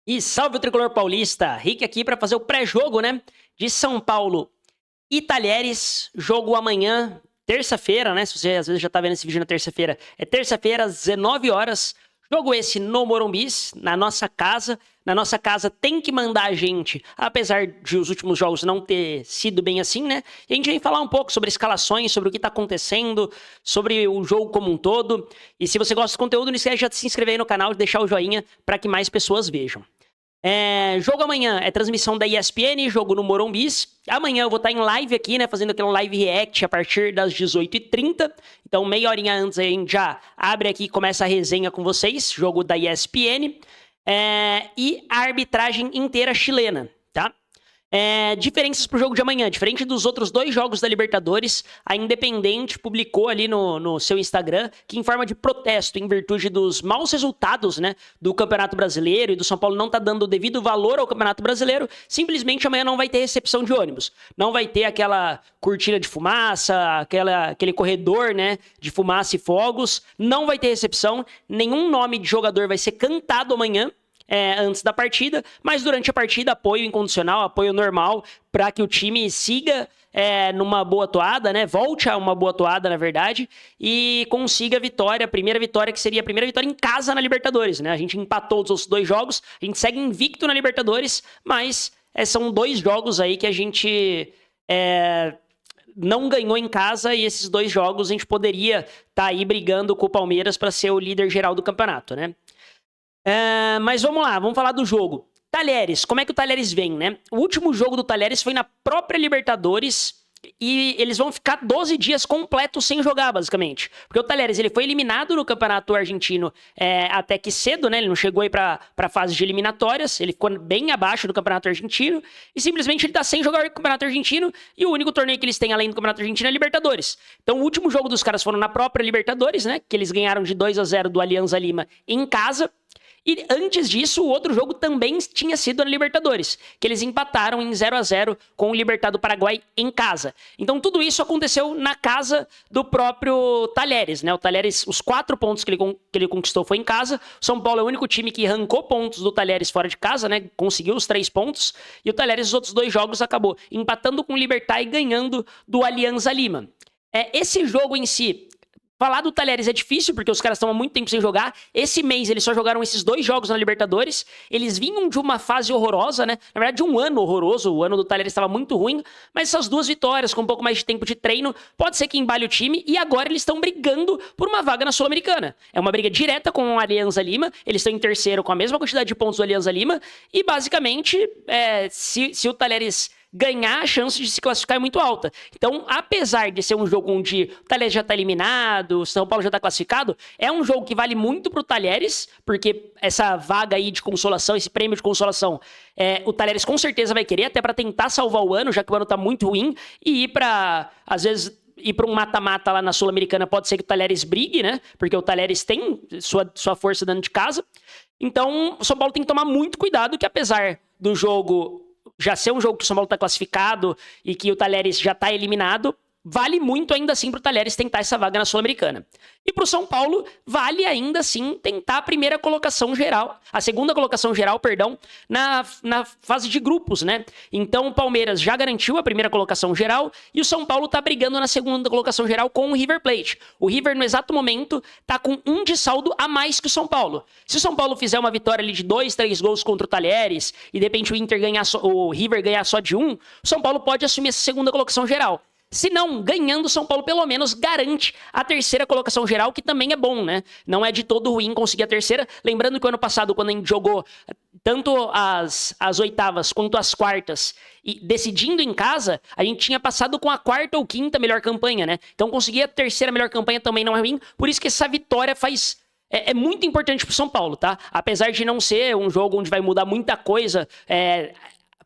E salve o tricolor paulista! Rick aqui para fazer o pré-jogo, né? De São Paulo e Talheres. Jogo amanhã, terça-feira, né? Se você às vezes já tá vendo esse vídeo na terça-feira, é terça-feira às 19 horas. Jogo esse no Morumbis, na nossa casa. Na nossa casa tem que mandar a gente, apesar de os últimos jogos não ter sido bem assim, né? E a gente vem falar um pouco sobre escalações, sobre o que tá acontecendo, sobre o jogo como um todo. E se você gosta do conteúdo, não esquece de se inscrever aí no canal e deixar o joinha para que mais pessoas vejam. Jogo amanhã é transmissão da ESPN, jogo no Morumbis. Amanhã eu vou estar em live aqui, né, fazendo aquela live react a partir das 18h30. Então, meia horinha antes a gente já abre aqui e começa a resenha com vocês, jogo da ESPN. E a arbitragem inteira chilena, tá? Diferenças pro jogo de amanhã. Diferente dos outros dois jogos da Libertadores, a Independente publicou ali no seu Instagram que, em forma de protesto, em virtude dos maus resultados, né, do Campeonato Brasileiro e do São Paulo não tá dando o devido valor ao Campeonato Brasileiro, simplesmente amanhã não vai ter recepção de ônibus. Não vai ter aquela cortina de fumaça, aquele corredor, né, de fumaça e fogos. Não vai ter recepção. Nenhum nome de jogador vai ser cantado amanhã. Antes da partida, mas durante a partida, apoio incondicional, apoio normal, para que o time siga numa boa toada, né? Volte a uma boa toada, na verdade, e consiga a vitória, a primeira vitória, que seria a primeira vitória em casa na Libertadores, né? A gente empatou os outros dois jogos, a gente segue invicto na Libertadores, mas são dois jogos aí que a gente não ganhou em casa, e esses dois jogos a gente poderia estar aí brigando com o Palmeiras para ser o líder geral do campeonato, né? Mas vamos lá, vamos falar do jogo. Talheres, como é que o Talheres vem, né? O último jogo do Talheres foi na própria Libertadores e eles vão ficar 12 dias completos sem jogar, basicamente. Porque o Talheres, ele foi eliminado no Campeonato Argentino até que cedo, né? Ele não chegou aí pra fase de eliminatórias, ele ficou bem abaixo do Campeonato Argentino e simplesmente ele tá sem jogar o Campeonato Argentino e o único torneio que eles têm além do Campeonato Argentino é a Libertadores. Então o último jogo dos caras foram na própria Libertadores, né? Que eles ganharam de 2-0 do Alianza Lima em casa. E antes disso, o outro jogo também tinha sido na Libertadores, que eles empataram em 0-0 com o Libertad do Paraguai em casa. Então tudo isso aconteceu na casa do próprio Talheres, né? O Talheres, os 4 pontos que ele conquistou foi em casa. O São Paulo é o único time que arrancou pontos do Talheres fora de casa, né? Conseguiu os 3 pontos. E o Talheres, os outros 2 jogos, acabou empatando com o Libertad e ganhando do Alianza Lima. Esse jogo em si, falar do Talheres é difícil, porque os caras estão há muito tempo sem jogar. Esse mês eles só jogaram esses 2 jogos na Libertadores. Eles vinham de uma fase horrorosa, né? Na verdade, de um ano horroroso. O ano do Talheres estava muito ruim. Mas essas 2 vitórias, com um pouco mais de tempo de treino, pode ser que embale o time. E agora eles estão brigando por uma vaga na Sul-Americana. É uma briga direta com o Alianza Lima. Eles estão em terceiro com a mesma quantidade de pontos do Alianza Lima. E basicamente, se o Talheres ganhar, a chance de se classificar é muito alta. Então, apesar de ser um jogo onde o Talheres já tá eliminado, o São Paulo já tá classificado, é um jogo que vale muito pro Talheres, porque essa vaga aí de consolação, esse prêmio de consolação, o Talheres com certeza vai querer, até para tentar salvar o ano, já que o ano tá muito ruim, e ir pra, às vezes, ir para um mata-mata lá na Sul-Americana, pode ser que o Talheres brigue, né? Porque o Talheres tem sua força dentro de casa. Então, o São Paulo tem que tomar muito cuidado, que apesar do jogo já ser um jogo que o São Paulo está classificado e que o Talheres já está eliminado, vale muito ainda assim para o Talheres tentar essa vaga na Sul-Americana. E para o São Paulo, vale ainda assim tentar a primeira colocação geral, a segunda colocação geral, perdão, na fase de grupos, né? Então o Palmeiras já garantiu a primeira colocação geral e o São Paulo tá brigando na segunda colocação geral com o River Plate. O River, no exato momento, tá com 1 de saldo a mais que o São Paulo. Se o São Paulo fizer uma vitória ali de 2, 3 gols contra o Talheres e de repente o River ganhar só de 1, o São Paulo pode assumir essa segunda colocação geral. Se não, ganhando, São Paulo pelo menos garante a terceira colocação geral, que também é bom, né? Não é de todo ruim conseguir a terceira. Lembrando que o ano passado, quando a gente jogou tanto as oitavas quanto as quartas, e decidindo em casa, a gente tinha passado com a 4ª ou 5ª melhor campanha, né? Então conseguir a terceira melhor campanha também não é ruim, por isso que essa vitória é muito importante pro São Paulo, tá? Apesar de não ser um jogo onde vai mudar muita coisa,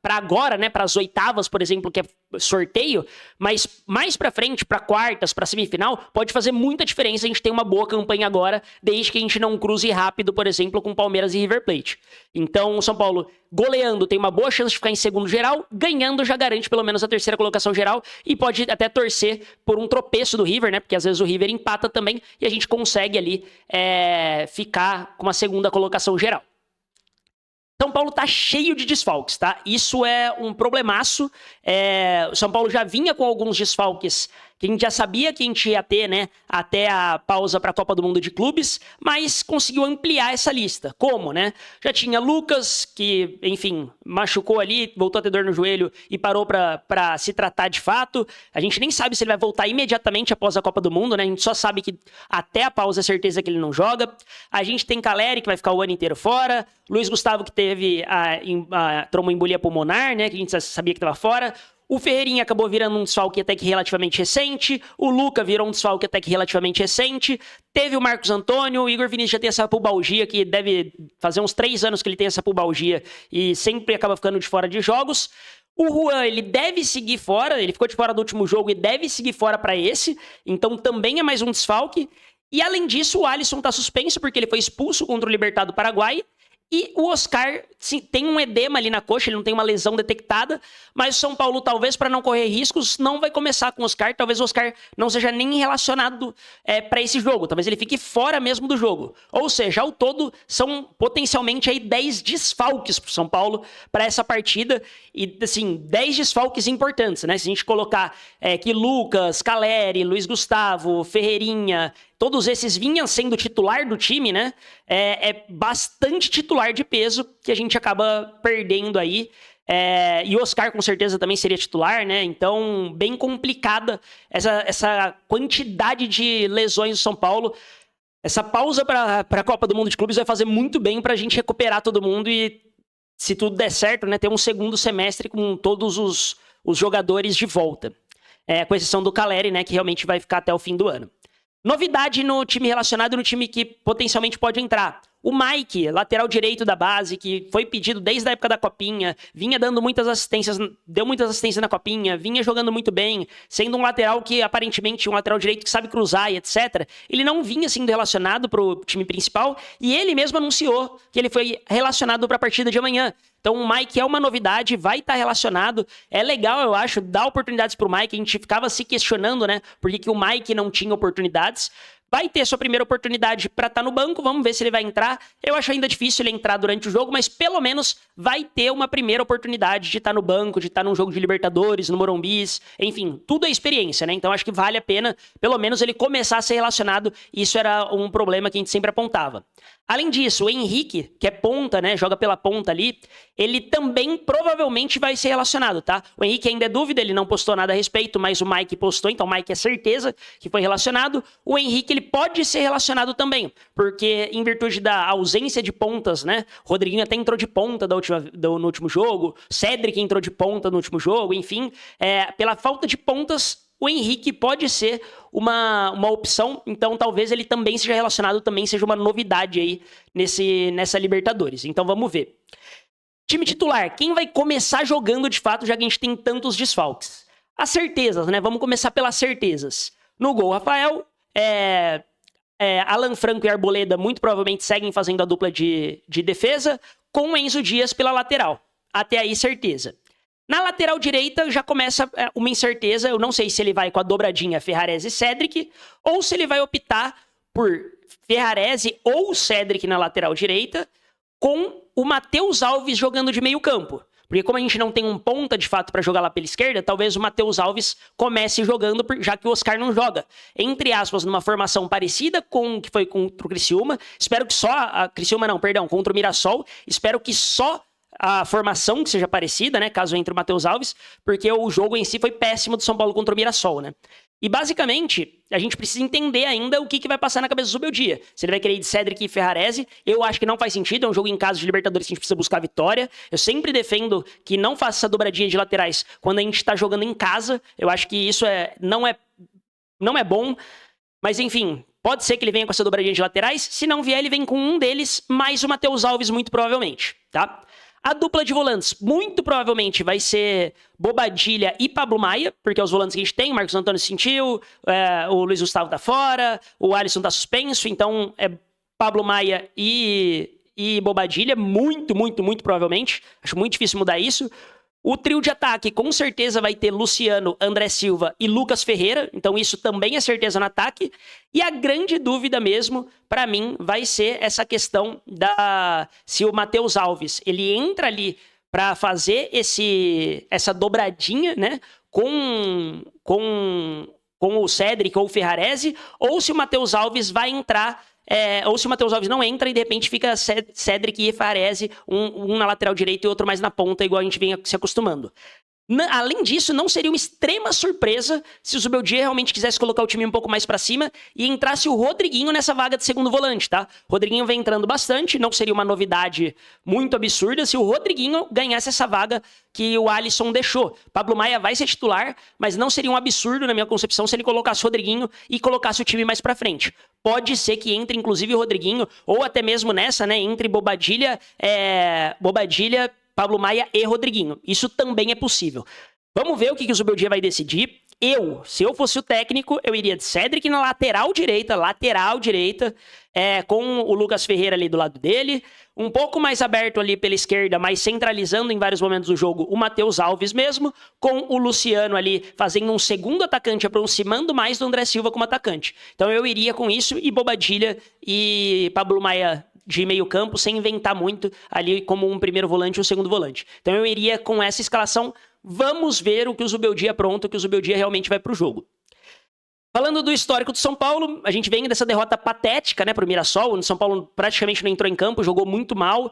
para agora, né, para as oitavas, por exemplo, que é sorteio, mas mais para frente, para quartas, para semifinal, pode fazer muita diferença a gente ter uma boa campanha agora, desde que a gente não cruze rápido, por exemplo, com Palmeiras e River Plate. Então, o São Paulo goleando tem uma boa chance de ficar em segundo geral, ganhando já garante pelo menos a terceira colocação geral e pode até torcer por um tropeço do River, né, porque às vezes o River empata também e a gente consegue ali ficar com uma segunda colocação geral. São Paulo tá cheio de desfalques, tá? Isso é um problemaço. O São Paulo já vinha com alguns desfalques que a gente já sabia que a gente ia ter, né? Até a pausa para a Copa do Mundo de Clubes, mas conseguiu ampliar essa lista. Como, né? Já tinha Lucas, que, enfim, machucou ali, voltou a ter dor no joelho e parou para se tratar de fato. A gente nem sabe se ele vai voltar imediatamente após a Copa do Mundo, né? A gente só sabe que até a pausa é certeza que ele não joga. A gente tem Caleri, que vai ficar o ano inteiro fora. Luiz Gustavo, que teve a tromboembolia pulmonar, né? Que a gente já sabia que estava fora. O Ferreirinha acabou virando um desfalque até que relativamente recente. O Luca virou um desfalque até que relativamente recente. Teve o Marcos Antônio. O Igor Vinícius já tem essa pubalgia, que deve fazer uns 3 anos que ele tem essa pubalgia e sempre acaba ficando de fora de jogos. O Juan, ele deve seguir fora. Ele ficou de fora do último jogo e deve seguir fora para esse. Então também é mais um desfalque. E além disso, o Alisson tá suspenso porque ele foi expulso contra o Libertad do Paraguai. E o Oscar tem um edema ali na coxa, ele não tem uma lesão detectada, mas o São Paulo, talvez para não correr riscos, não vai começar com o Oscar. Talvez o Oscar não seja nem relacionado para esse jogo, talvez ele fique fora mesmo do jogo. Ou seja, ao todo, são potencialmente aí 10 desfalques para o São Paulo para essa partida. E, assim, 10 desfalques importantes, né? Se a gente colocar que Lucas, Caleri, Luiz Gustavo, Ferreirinha, todos esses vinham sendo titular do time, né? É bastante titular de peso que a gente acaba perdendo aí. E o Oscar com certeza também seria titular, né? Então, bem complicada essa quantidade de lesões do São Paulo. Essa pausa para a Copa do Mundo de Clubes vai fazer muito bem para a gente recuperar todo mundo e, se tudo der certo, né, ter um segundo semestre com todos os jogadores de volta. Com exceção do Caleri, né, que realmente vai ficar até o fim do ano. Novidade no time relacionado, no time que potencialmente pode entrar. O Mike, lateral direito da base, que foi pedido desde a época da Copinha, vinha dando muitas assistências, deu muitas assistências na Copinha, vinha jogando muito bem, sendo um lateral que, aparentemente, um lateral direito que sabe cruzar e etc. Ele não vinha sendo relacionado para o time principal e ele mesmo anunciou que ele foi relacionado para a partida de amanhã. Então o Mike é uma novidade, vai estar relacionado. É legal, eu acho, dar oportunidades pro Mike. A gente ficava se questionando, né? Por que o Mike não tinha oportunidades. Vai ter sua primeira oportunidade para estar no banco, vamos ver se ele vai entrar. Eu acho ainda difícil ele entrar durante o jogo, mas pelo menos vai ter uma primeira oportunidade de estar no banco, de estar num jogo de Libertadores, no Morumbis, enfim, tudo é experiência, né? Então acho que vale a pena, pelo menos, ele começar a ser relacionado. Isso era um problema que a gente sempre apontava. Além disso, o Henrique, que é ponta, né, joga pela ponta ali, ele também provavelmente vai ser relacionado, tá? O Henrique ainda é dúvida, ele não postou nada a respeito, mas o Mike postou, então o Mike é certeza que foi relacionado. O Henrique, ele pode ser relacionado também, porque em virtude da ausência de pontas, né, Rodriguinho até entrou de ponta no último jogo, Cedric entrou de ponta no último jogo, enfim, pela falta de pontas, o Henrique pode ser uma opção, então talvez ele também seja relacionado, também seja uma novidade aí nessa Libertadores. Então vamos ver. Time titular, quem vai começar jogando de fato, já que a gente tem tantos desfalques? As certezas, né? Vamos começar pelas certezas. No gol, Rafael, Alan Franco e Arboleda muito provavelmente seguem fazendo a dupla de defesa, com o Enzo Dias pela lateral. Até aí, certeza. Na lateral direita já começa uma incerteza, eu não sei se ele vai com a dobradinha Ferrarese e Cedric, ou se ele vai optar por Ferrarese ou Cedric na lateral direita, com o Matheus Alves jogando de meio campo. Porque como a gente não tem um ponta de fato para jogar lá pela esquerda, talvez o Matheus Alves comece jogando, já que o Oscar não joga. Entre aspas, numa formação parecida com o que foi contra o Criciúma, espero que só, contra o Mirassol, espero que só a formação que seja parecida, né, caso entre o Matheus Alves, porque o jogo em si foi péssimo do São Paulo contra o Mirassol, né. E basicamente, a gente precisa entender ainda o que vai passar na cabeça do Zubeldia. Se ele vai querer ir de Cedric e Ferrarese, eu acho que não faz sentido, é um jogo em casa de Libertadores que a gente precisa buscar a vitória. Eu sempre defendo que não faça essa dobradinha de laterais quando a gente tá jogando em casa. Eu acho que isso não é bom, mas enfim, pode ser que ele venha com essa dobradinha de laterais. Se não vier, ele vem com um deles, mais o Matheus Alves, muito provavelmente, tá? A dupla de volantes, muito provavelmente, vai ser Bobadilha e Pablo Maia, porque é os volantes que a gente tem, o Marcos Antônio sentiu, o Luiz Gustavo tá fora, o Alisson tá suspenso, então é Pablo Maia e Bobadilha, muito provavelmente. Acho muito difícil mudar isso. O trio de ataque com certeza vai ter Luciano, André Silva e Lucas Ferreira, então isso também é certeza no ataque. E a grande dúvida mesmo, para mim, vai ser essa questão se o Matheus Alves ele entra ali para fazer essa dobradinha, né, com o Cédric ou o Ferrarese, ou se o Matheus Alves vai entrar. Ou se o Matheus Alves não entra e de repente fica Cédric e Ferrarese, um na lateral direita e outro mais na ponta, igual a gente vem se acostumando. Além disso, não seria uma extrema surpresa se o Zubeldia realmente quisesse colocar o time um pouco mais pra cima e entrasse o Rodriguinho nessa vaga de segundo volante, tá? O Rodriguinho vem entrando bastante, não seria uma novidade muito absurda se o Rodriguinho ganhasse essa vaga que o Alisson deixou. Pablo Maia vai ser titular, mas não seria um absurdo, na minha concepção, se ele colocasse o Rodriguinho e colocasse o time mais pra frente. Pode ser que entre, inclusive, o Rodriguinho, ou até mesmo nessa, né, entre Bobadilha, Pablo Maia e Rodriguinho. Isso também é possível. Vamos ver o que o Zubeldia vai decidir. Se eu fosse o técnico, eu iria de Cédric na lateral direita, com o Lucas Ferreira ali do lado dele, um pouco mais aberto ali pela esquerda, mas centralizando em vários momentos do jogo o Matheus Alves mesmo, com o Luciano ali fazendo um segundo atacante, aproximando mais do André Silva como atacante. Então eu iria com isso, e Bobadilha e Pablo Maia de meio campo, sem inventar muito, ali como um primeiro volante e um segundo volante. Então eu iria com essa escalação. Vamos ver o que o Zubeldia apronta, o que o Zubeldia realmente vai pro jogo. Falando do histórico do São Paulo, a gente vem dessa derrota patética, né, pro Mirassol, onde o São Paulo praticamente não entrou em campo, jogou muito mal.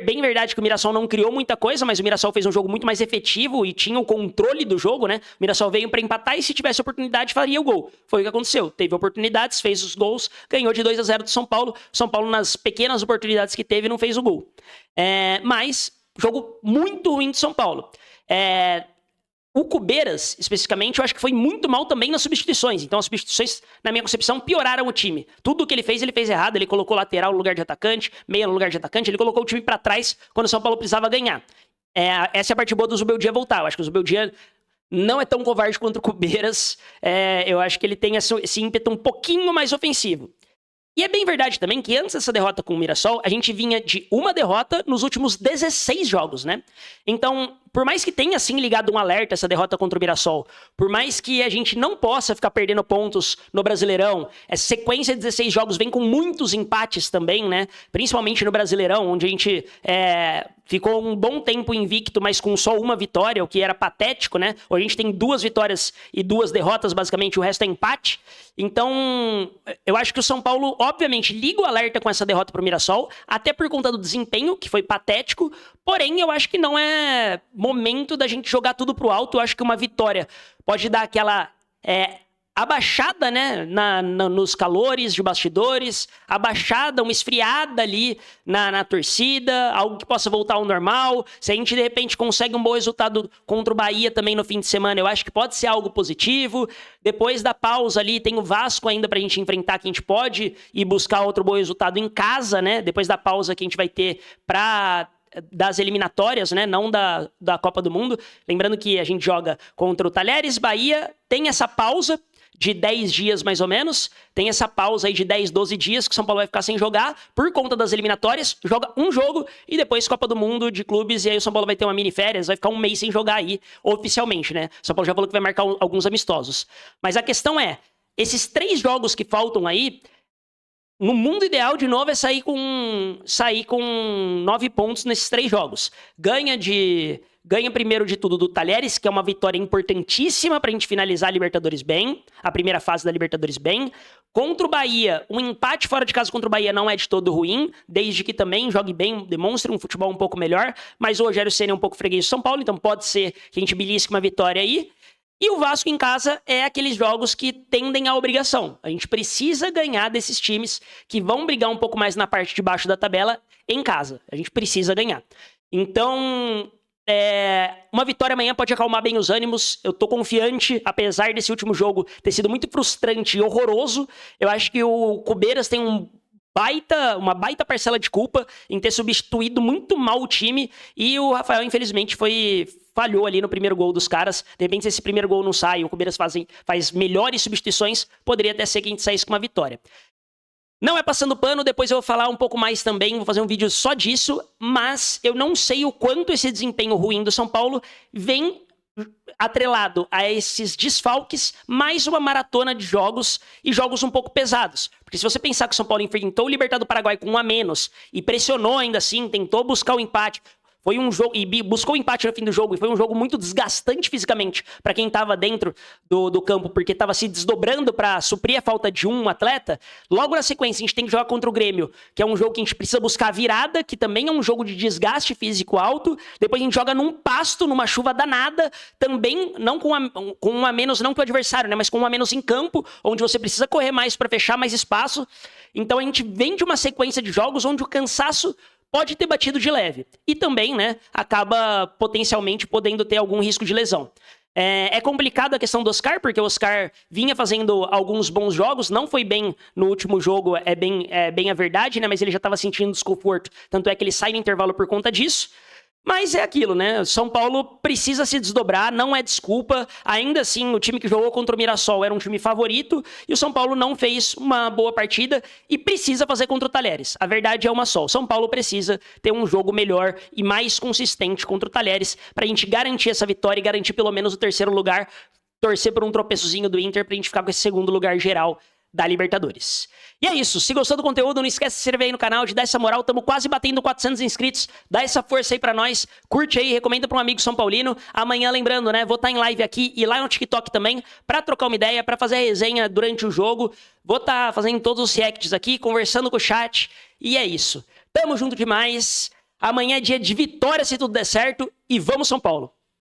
Bem verdade que o Mirassol não criou muita coisa, mas o Mirassol fez um jogo muito mais efetivo e tinha o controle do jogo, né? O Mirassol veio para empatar e se tivesse oportunidade faria o gol. Foi o que aconteceu. Teve oportunidades, fez os gols, ganhou de 2-0 do São Paulo. O São Paulo, nas pequenas oportunidades que teve, não fez o gol. Mas, jogo muito ruim do São Paulo. O Cubeiras, especificamente, eu acho que foi muito mal também nas substituições. Então, as substituições, na minha concepção, pioraram o time. Tudo o que ele fez errado. Ele colocou lateral no lugar de atacante, meia no lugar de atacante. Ele colocou o time pra trás quando o São Paulo precisava ganhar. Essa é a parte boa do Zubeldia voltar. Eu acho que o Zubeldia não é tão covarde quanto o Cubeiras. Eu acho que ele tem esse ímpeto um pouquinho mais ofensivo. E é bem verdade também que antes dessa derrota com o Mirassol, a gente vinha de uma derrota nos últimos 16 jogos, né? Então, por mais que tenha, assim, ligado um alerta essa derrota contra o Mirassol, por mais que a gente não possa ficar perdendo pontos no Brasileirão, essa sequência de 16 jogos vem com muitos empates também, né? Principalmente no Brasileirão, onde a gente ficou um bom tempo invicto, mas com só uma vitória, o que era patético, né? Hoje a gente tem 2 vitórias e 2 derrotas, basicamente, o resto é empate. Então, eu acho que o São Paulo, obviamente, liga o alerta com essa derrota pro Mirassol, até por conta do desempenho, que foi patético, porém, eu acho que não é momento da gente jogar tudo pro alto. Eu acho que uma vitória pode dar aquela abaixada, né, nos calores de bastidores, abaixada, uma esfriada ali na torcida, algo que possa voltar ao normal. Se a gente, de repente, consegue um bom resultado contra o Bahia também no fim de semana, eu acho que pode ser algo positivo. Depois da pausa ali, tem o Vasco ainda pra gente enfrentar, que a gente pode ir buscar outro bom resultado em casa, né, depois da pausa que a gente vai ter das eliminatórias, né? Não da Copa do Mundo. Lembrando que a gente joga contra o Talheres, Bahia, tem essa pausa de 10 dias mais ou menos, tem essa pausa aí de 10, 12 dias que o São Paulo vai ficar sem jogar por conta das eliminatórias, joga um jogo e depois Copa do Mundo de clubes, e aí o São Paulo vai ter uma mini férias, vai ficar um mês sem jogar aí, oficialmente, né? O São Com já falou que vai marcar alguns amistosos. Mas a questão é, esses 3 jogos que faltam aí, no mundo ideal, de novo, é sair com 9 pontos nesses 3 jogos. Ganha primeiro de tudo do Talheres, que é uma vitória importantíssima pra gente finalizar a Libertadores bem, a primeira fase da Libertadores bem. Contra o Bahia, um empate fora de casa contra o Bahia não é de todo ruim, desde que também jogue bem, demonstre um futebol um pouco melhor, mas o Rogério Ceni é um pouco freguês do São Paulo, então pode ser que a gente belisque uma vitória aí. E o Vasco em casa é aqueles jogos que tendem à obrigação. A gente precisa ganhar desses times que vão brigar um pouco mais na parte de baixo da tabela em casa. A gente precisa ganhar. Então, uma vitória amanhã pode acalmar bem os ânimos. Eu tô confiante, apesar desse último jogo ter sido muito frustrante e horroroso. Eu acho que o Cubeiras tem uma baita parcela de culpa em ter substituído muito mal o time. E o Rafael, infelizmente, falhou ali no primeiro gol dos caras. De repente, se esse primeiro gol não sai, o Cubeiras faz melhores substituições, poderia até ser que a gente saísse com uma vitória. Não é passando pano, depois eu vou falar um pouco mais também, vou fazer um vídeo só disso, mas eu não sei o quanto esse desempenho ruim do São Paulo vem atrelado a esses desfalques, mais uma maratona de jogos e jogos um pouco pesados. Porque se você pensar que o São Paulo enfrentou o Libertad do Paraguai com um a menos e pressionou ainda assim, tentou buscar o empate, foi um jogo e buscou o empate no fim do jogo, e foi um jogo muito desgastante fisicamente para quem estava dentro do campo, porque estava se desdobrando para suprir a falta de um atleta. Logo na sequência, a gente tem que jogar contra o Grêmio, que é um jogo que a gente precisa buscar a virada, que também é um jogo de desgaste físico alto. Depois a gente joga num pasto, numa chuva danada, também não com um a menos, não que o adversário, né, mas com um a menos em campo, onde você precisa correr mais para fechar mais espaço. Então a gente vem de uma sequência de jogos onde o cansaço pode ter batido de leve. E também, né, acaba potencialmente podendo ter algum risco de lesão. É complicado a questão do Oscar, porque o Oscar vinha fazendo alguns bons jogos, não foi bem no último jogo, é bem a verdade, né, mas ele já estava sentindo desconforto, tanto é que ele sai no intervalo por conta disso. Mas é aquilo, né? São Paulo precisa se desdobrar, não é desculpa. Ainda assim, o time que jogou contra o Mirassol era um time favorito e o São Paulo não fez uma boa partida e precisa fazer contra o Talheres. A verdade é uma só. O São Paulo precisa ter um jogo melhor e mais consistente contra o Talheres pra gente garantir essa vitória e garantir pelo menos o terceiro lugar, torcer por um tropeçozinho do Inter pra gente ficar com esse segundo lugar geral da Libertadores. E é isso, se gostou do conteúdo, não esquece de se inscrever aí no canal, de dar essa moral, estamos quase batendo 400 inscritos, dá essa força aí pra nós, curte aí, recomenda pra um amigo São Paulino. Amanhã, lembrando, né, vou estar em live aqui e lá no TikTok também, pra trocar uma ideia, pra fazer a resenha durante o jogo, vou estar fazendo todos os reacts aqui, conversando com o chat, e é isso. Tamo junto demais, amanhã é dia de vitória se tudo der certo, e vamos São Paulo!